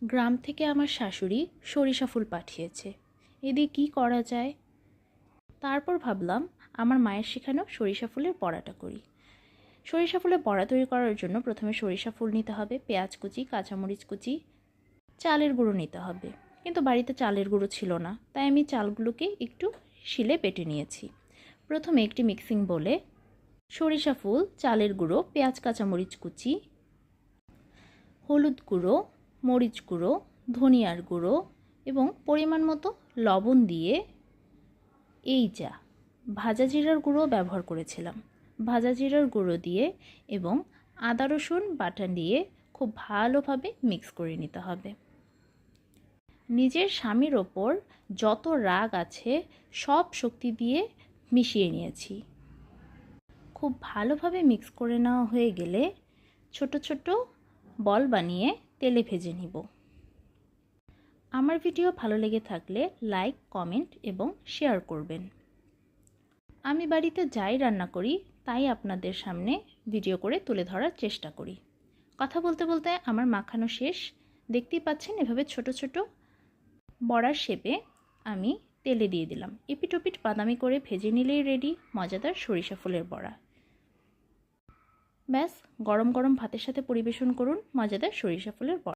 গ্রাম থেকে আমার শাশুড়ি সরিষা ফুল পাঠিয়েছে। এদিকে কী করা যায়? তারপর ভাবলাম আমার মায়ের শেখানো সরিষা ফুলের বড়াটা করি। সরিষা ফুলের বড়া তৈরি করার জন্য প্রথমে সরিষা ফুল নিতে হবে, পেঁয়াজ কুচি, কাঁচামরিচ কুচি, চালের গুঁড়ো নিতে হবে। কিন্তু বাড়িতে চালের গুঁড়ো ছিল না, তাই আমি চালগুলোকে একটু শিলে বেটে নিয়েছি। প্রথমে একটি মিক্সিং বোলে সরিষা ফুল, চালের গুঁড়ো, পেঁয়াজ, কাঁচামরিচ কুচি, হলুদ গুঁড়ো, মরিচ গুঁড়ো, ধনিয়ার গুঁড়ো এবং পরিমাণ মতো লবণ দিয়ে ভাজা জিরার গুঁড়ো ব্যবহার করেছিলাম। ভাজা জিরার গুঁড়ো দিয়ে এবং আদা রসুন বাটা দিয়ে খুব ভালোভাবে মিক্স করে নিতে হবে। নিজের স্বামীর ওপর যত রাগ আছে সব শক্তি দিয়ে মিশিয়ে নিয়েছি। খুব ভালোভাবে মিক্স করে নেওয়া হয়ে গেলে ছোট ছোট বল বানিয়ে তেলে ভেজে নিব। আমার ভিডিও ভালো লেগে থাকলে লাইক, কমেন্ট এবং শেয়ার করবেন। আমি বাড়িতে যাই রান্না করি তাই আপনাদের সামনে ভিডিও করে তুলে ধরার চেষ্টা করি। কথা বলতে বলতে আমার মাখানো শেষ। দেখতেই পাচ্ছেন এভাবে ছোট ছোট বড়ার শেপে আমি তেলে দিয়ে দিলাম। এপিট ওপিট বাদামি করে ভেজে নিলেই রেডি মজাদার সরিষা ফুলের বড়া। ব্যাস, গরম গরম ভাতের সাথে পরিবেশন করুন মজাদার সরিষা ফুলের বড়া।